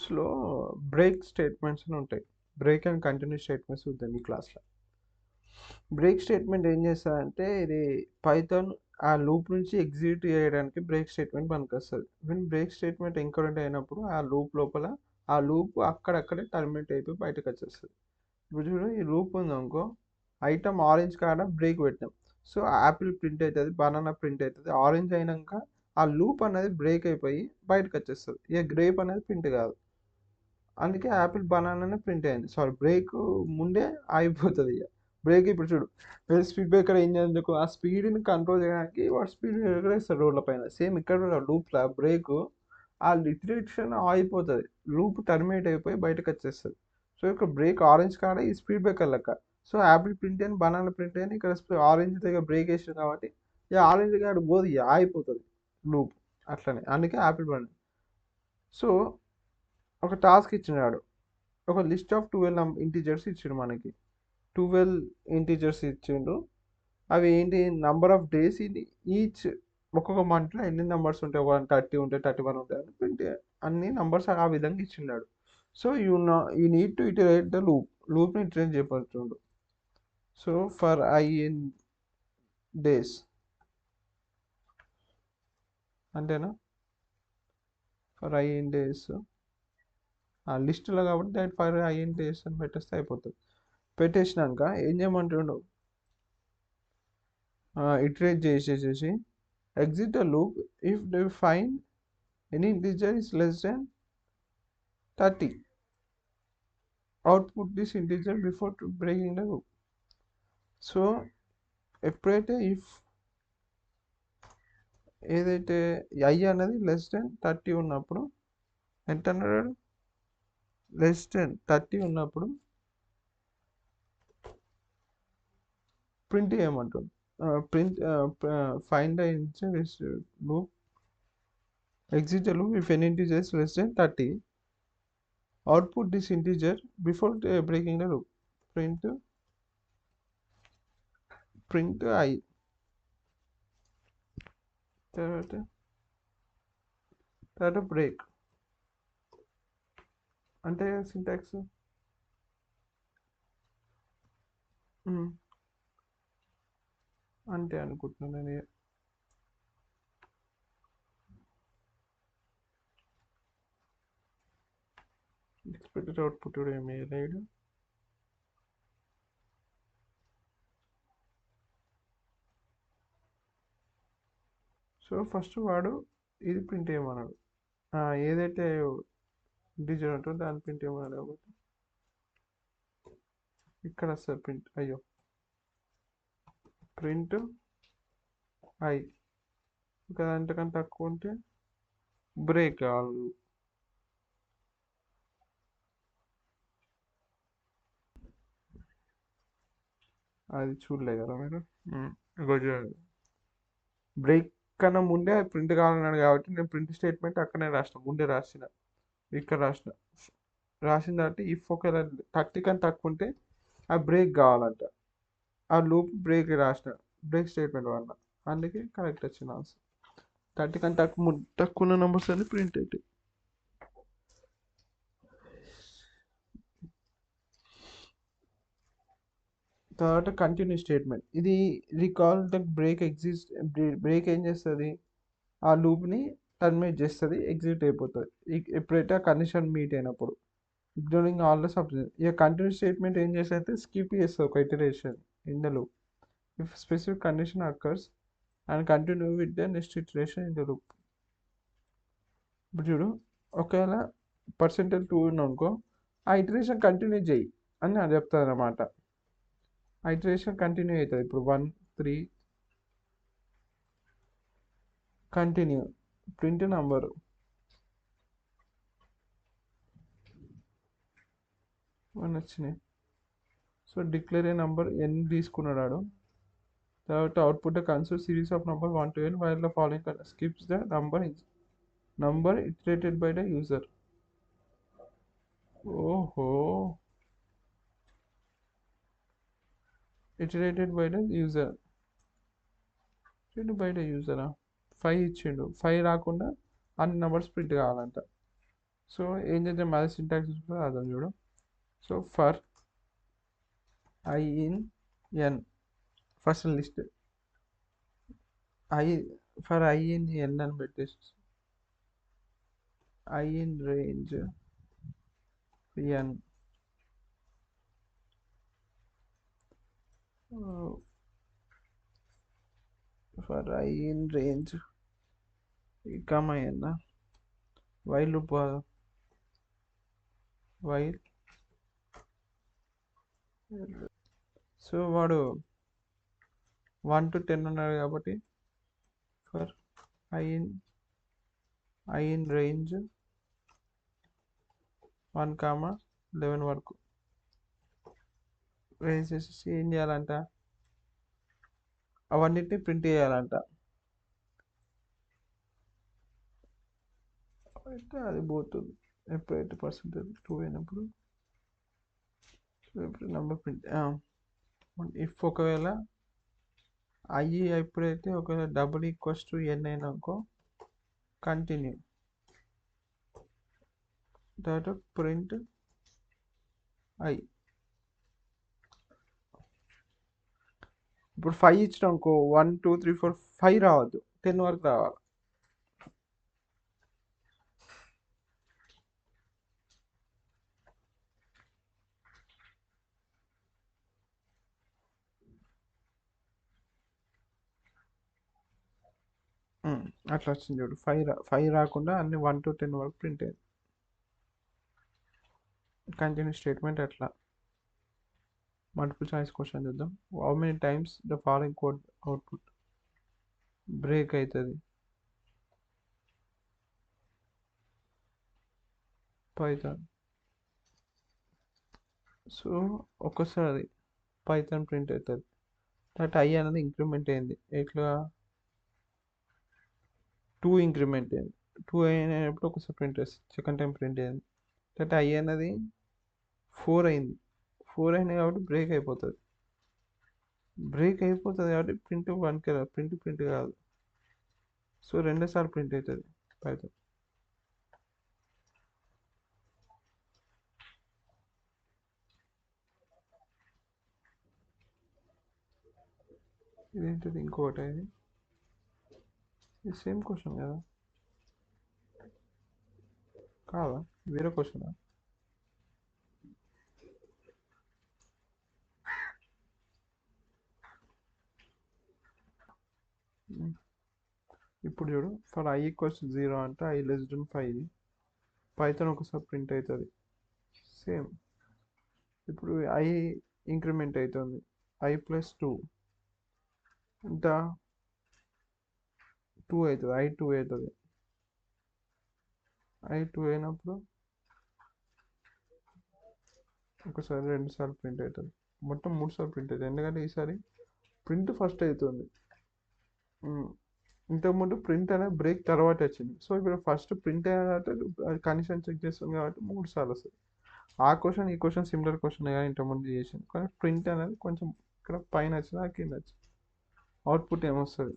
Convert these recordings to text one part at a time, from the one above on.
లూప్స్లో break statements అని ఉంటాయి. Break and continue statements ఉంటాయి ఈ క్లాస్లో. బ్రేక్ స్టేట్మెంట్ ఏం చేస్తుందంటే ఇది పైథాన్ ఆ లూప్ నుంచి ఎగ్జిక్యూట్ చేయడానికి బ్రేక్ స్టేట్మెంట్ పనికొస్తుంది. ఈవెన్ బ్రేక్ స్టేట్మెంట్ ఇంకరెంట్ అయినప్పుడు ఆ లూప్ లోపల ఆ లూప్ అక్కడక్కడే టర్మినేట్ అయిపోయి బయటకు వచ్చేస్తుంది. ఇప్పుడు చూడు, ఈ లూప్ ఉంది అనుకో, ఐటమ్ ఆరెంజ్ కాడ బ్రేక్ పెట్టాం. సో యాపిల్ ప్రింట్ అవుతుంది, బనానా ప్రింట్ అవుతుంది. ఆరెంజ్ అయినాక ఆ లూప్ అనేది బ్రేక్ అయిపోయి బయటకు వచ్చేస్తుంది. ఇక గ్రేప్ అనేది ప్రింట్ కాదు. అందుకే యాపిల్ బనానానే ప్రింట్ అయింది. సారీ, బ్రేక్ ముందే ఆగిపోతుంది. ఇక బ్రేక్ ఇప్పుడు చూడు, వేరే స్పీడ్ బ్రేకర్ ఏం చేసేందుకు ఆ స్పీడ్ని కంట్రోల్ చేయడానికి వాడు స్పీడ్ బ్రేకర్ వేస్తాడు రోడ్ల పైన. సేమ్ ఇక్కడ లూప్లో బ్రేక్ ఆ లిటరేషన్ ఆగిపోతుంది, లూప్ టర్మినేట్ అయిపోయి బయటకు వచ్చేస్తుంది. సో ఇక్కడ బ్రేక్ ఆరెంజ్ కాడ ఈ స్పీడ్ బ్రేకర్ లెక్క. సో యాపిల్ ప్రింట్ అని బనానా ప్రింట్ అని ఇక్కడ ఆరెంజ్ దగ్గర బ్రేక్ వేసింది కాబట్టి ఇక ఆరెంజ్ కాడ పోదు, ఇక ఆగిపోతుంది లూప్. అట్లనే అందుకే యాపిల్ బనానా. సో ఒక టాస్క్ ఇచ్చినాడు, ఒక లిస్ట్ ఆఫ్ 12 ఇంటీజర్స్ ఇచ్చిండు మనకి. 12 ఇంటీజర్స్ ఇచ్చిండు. అవి ఏంటి, నంబర్ ఆఫ్ డేస్ ఇది ఈచ్. ఒక్కొక్క మంత్లో ఎన్ని నెంబర్స్ ఉంటాయి, 130 ఉంటాయి, 31 ఉంటాయి అని ప్రింట్ అన్ని నంబర్స్ ఆ విధంగా ఇచ్చిన్నాడు. So you need to iterate the లూప్ని ఇటరేట్ చేయబడుతుండు. So for I in days అంతేనా, ఫర్ ఐ ఇన్ డేస్ ఆ లిస్టులో కాబట్టి that for I in days అని పెట్టేస్తే అయిపోతుంది. పెట్టేసినాక ఏం చేయమంటుండు, ఇటరేట్ చేసేసి exit the loop if they find any integer is less than 30. Output this integer before breaking the loop. So ఎప్పుడైతే ఇఫ్ ఏదైతే ఐ అనేది లెస్ దెన్ 30 ఉన్నప్పుడు, ఎంత అన్నాడు, లెస్ దెన్ 30 ఉన్నప్పుడు ప్రింట్ చేయమంటుంది. Print find the integer loop, exit the loop if any integer is less than 30. Output this integer before breaking the loop. Print I. తర్వాత break అంటే syntax అంటే అనుకుంటున్నాను నేను. ఎక్స్పెక్టెడ్ అవుట్పుట్ ఏమి రైడ్. సో ఫస్ట్ వాడు ఇది print చేయమన్నాడు, ఏదైతే ఇంటీజర్ ఉంటుందో దాన్ని ప్రింట్ చేయమన్నాడు. కాబట్టి ఇక్కడ వస్తుంది ప్రింట్, అయ్యో ప్రింట్ ఐ. ఇంకా అంతకంటే తక్కువ ఉంటే బ్రేక్ కావాలి. అది చూడలే కదా మీరు. బ్రేక్ కన్నా ముందే ప్రింట్ కావాలన్నాడు కాబట్టి నేను ప్రింట్ స్టేట్మెంట్ అక్కడనే రాసిన, ముందే రాసిన, ఇక్కడ రాసిన తర్వాత ఇఫ్ ఒకవేళ 30 కన్నా తక్కువ ఉంటే ఆ బ్రేక్ కావాలంట. ఆ లూప్ బ్రేక్ రాసిన బ్రేక్ స్టేట్మెంట్ వల్ల, అందుకే కరెక్ట్ వచ్చింది ఆన్సర్. 30 కన్నా తక్కువ ఉన్న నెంబర్స్ అన్ని ప్రింట్ అవుతాయి. తర్వాత కంటిన్యూ స్టేట్మెంట్, ఇది recall the break exist. Break ఏం చేస్తుంది, ఆ లూప్ని టర్మినేట్ చేస్తుంది, ఎగ్జిట్ అయిపోతుంది ఎప్పుడైతే ఆ కండిషన్ మీట్ అయినప్పుడు, ఇగ్నోరింగ్ ఆల్ ద సబ్స్టెన్స్. ఇక కంటిన్యూ స్టేట్మెంట్ ఏం చేస్తే స్కిప్ చేస్తుంది ఒక iteration in the loop if specific condition occurs and continue with the next iteration in the loop. ఇప్పుడు చూడు, ఒకవేళ %2 అనుకో, ఆ ఇటరేషన్ కంటిన్యూ చేయి అని అది చెప్తుంది అన్నమాట. ఆ ఇటరేషన్ కంటిన్యూ అవుతుంది. ఇప్పుడు 1 3 కంటిన్యూ ప్రింట్ నంబరు 1 వచ్చినాయి. So declare a number n తీసుకున్నాడు. తర్వాత output console series of number 1 to n while the following skips the number iterated by the user. ఓహో, iterated by the user. 5 ఇచ్చిండు, 5 రాకుండా అన్ని numbers print కావాలంట. So ఏం చేద్దాం, అదే సింటాక్స్ కూడా అర్థం చూడు. So for I in N, first list I, for I in N అని పెట్టేసి I in range N, for I in range comma N, while loop కాదు, వైల్. సో వాడు 1 to 10 ఉన్నాడు కాబట్టి ఫర్ ఐ ఇన్ రేంజ్ 1, 11 వరకు range చేసేసి ఏం చేయాలంట, అవన్నిటిని ప్రింట్ చేయాలంట. అయితే అది పోతుంది ఎప్పుడైతే పర్సెంటేజ్ 2 అయినప్పుడు, ఎప్పుడు నెంబర్ ప్రింట్. ఇఫ్ ఒకవేళ ఐ ఎప్పుడైతే ఒకవేళ డబుల్ ఈక్వల్స్ టు ఎన్ అయినాకో కంటిన్యూ తర్వాత ప్రింట్ ఐ. ఇప్పుడు 5 ఇచ్చినాం అనుకో, 1 2 3 4 5 రావద్దు, 10 వరకు రావాలి. అట్లా వచ్చింది చూడు, 5 రాకుండా అన్ని 1 to 10 వరకు ప్రింట్ అయ్యింది. కంటిన్యూ స్టేట్మెంట్ అట్లా. మల్టిపుల్ చాయిస్ క్వశ్చన్ చూద్దాం. How many times the following code output break అవుతుంది. పైథాన్. సో ఒక్కసారి పైథాన్ ప్రింట్ అవుతుంది. దట్ ఐ అనేది ఇంక్రిమెంట్ అయింది, ఎట్లా 2 ఇంక్రిమెంట్ అయింది. 2 అయినప్పుడు ఒకసారి ప్రింట్ వస్తుంది, సెకండ్ టైం ప్రింట్ అయింది. దట్ ఐ అనేది 4 అయింది. 4 అయినాయి కాబట్టి బ్రేక్ అయిపోతుంది. బ్రేక్ అయిపోతుంది కాబట్టి ప్రింట్ 1కి రాదు, ప్రింట్ కాదు. సో 2 సార్లు ప్రింట్ అవుతుంది పైథాన్. ఇదేంటిది ఇంకోటి, ఇది సేమ్ క్వశ్చన్ కదా కాదా, వేరే క్వశ్చనా? ఇప్పుడు చూడు, ఫర్ ఐ ఈక్వల్స్ 0 అంటే ఐ లెస్ దెన్ 5 పైథాన్ ఒకసారి ప్రింట్ అవుతుంది సేమ్. ఇప్పుడు ఐ ఇంక్రిమెంట్ అవుతుంది, ఐ ప్లస్ 2 ఇంత 2 అవుతుంది, I2 అవుతుంది. I2 అయినప్పుడు ఒకసారి 2 సార్లు ప్రింట్ అవుతుంది, మొత్తం 3 సార్లు ప్రింట్ అవుతుంది. ఎందుకంటే ఈసారి ప్రింట్ ఫస్ట్ అవుతుంది. ఇంతకుముందు ప్రింట్ అనేది బ్రేక్ తర్వాత వచ్చింది. సో ఇప్పుడు ఫస్ట్ ప్రింట్ అయిన తర్వాత కండిషన్ చెక్ చేస్తుంది కాబట్టి 3 సార్లు వస్తుంది. ఆ క్వశ్చన్ ఈ క్వశ్చన్ సిమిలర్ క్వశ్చన్ కానీ ఇంతకుముందు చేసింది, కానీ ప్రింట్ అనేది కొంచెం ఇక్కడ పైన వచ్చింది, కింద వచ్చింది. అవుట్పుట్ ఏమొస్తుంది,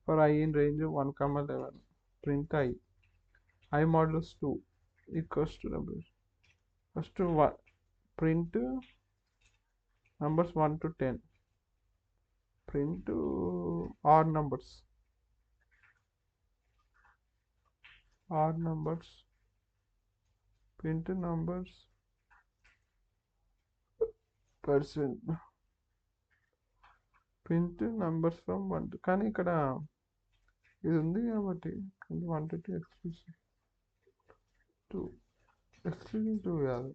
for I in range 1, 11 print I models 2 equals to number. First print numbers 1 to 10, print odd numbers, print numbers percent, print numbers from 1 to, కానీ ఇక్కడ ఇది ఉంది కాబట్టి 1 to 2 ఎక్స్క్లూసివ్ 2 కాదు,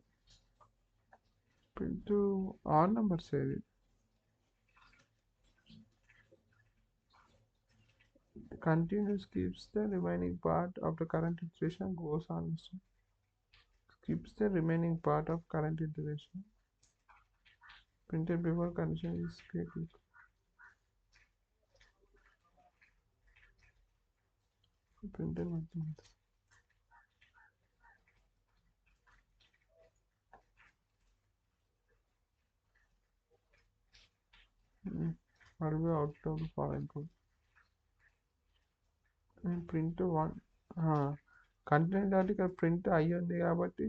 ప్రింట్ ఆడ్ నెంబర్స్ ఏది. Continuous keeps the remaining part of the current iteration goes on. Keeps the remaining part of current iteration printed before condition is created. Printed nothing. What will be output of the following code? And print 1. Continue dot ఇక్కడ print అయ్యి ఉంది కాబట్టి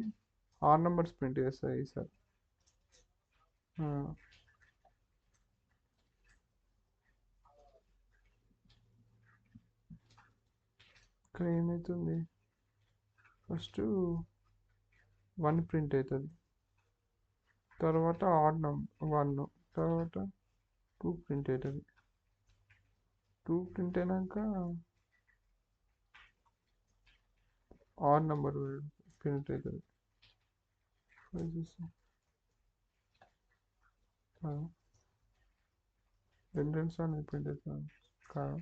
are numbers print చేస్తాయి sir. ఇక్కడ ఏమవుతుంది, first 1 print అవుతుంది, తర్వాత odd number 1, తర్వాత 2 ప్రింట్ అవుతుంది. 2 ప్రింట్ అయినాక ఆడ్ నెంబర్ ప్రింట్ అవుతుంది. రెండు సార్లు ప్రింట్ అవుతుంది కాదు,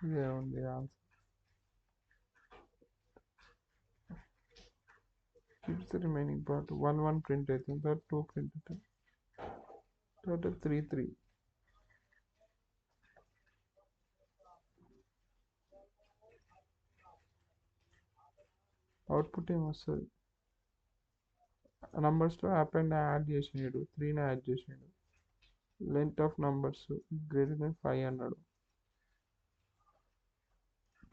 ఇదే ఉంది answer. keeps the remaining part 1 print అవుతుంది, తర్వాత 2 ప్రింట్ అవుతుంది, తర్వాత 3 అవుట్పుట్ ఏమొస్తుంది, నంబర్స్లో యాడ్ చేసినాడు, 3ని యాడ్ చేసినాడు, length of numbers greater than 5 అన్నాడు,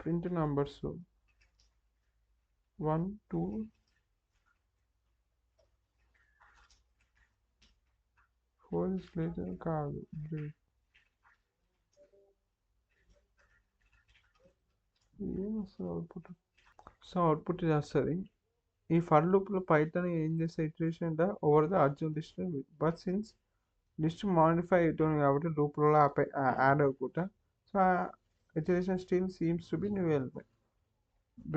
ప్రింట్ నంబర్స్ 1 2 4 లేటర్ కాదు, ఏమొస్తుంది అవుట్పుట్. సో అవుట్పుట్ చేస్తుంది. ఈ ఫర్ లూప్లో పైథాన్ ఏం చేస్తే iteration over the Arjun list, but since list modify అవుతుంది కాబట్టి లూప్లో యాడ్ అవ్వకుండా, so iteration still seems to be new element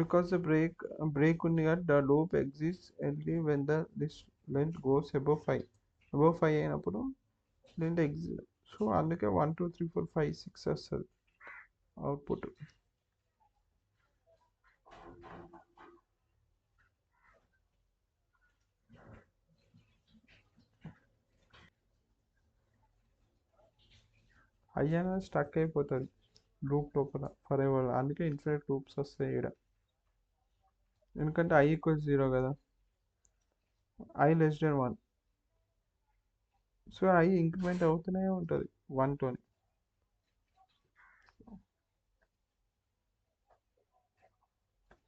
because the break ఉంది కాబట్టి the loop exist only when the list length goes above 5 అయినప్పుడు length exist. So అందుకే 1 2 3 4 5 6 వస్తుంది output. I అనేది స్టక్ అయిపోతుంది లూప్ లోపల ఫర్ ఎవర్, అందుకే ఇన్ఫినిట్ లూప్స్ వస్తాయి ఇక్కడ, ఎందుకంటే i = 0 కదా, i <1. సో i ఇంక్రిమెంట్ అవుతూనే ఉంటుంది 1తోని.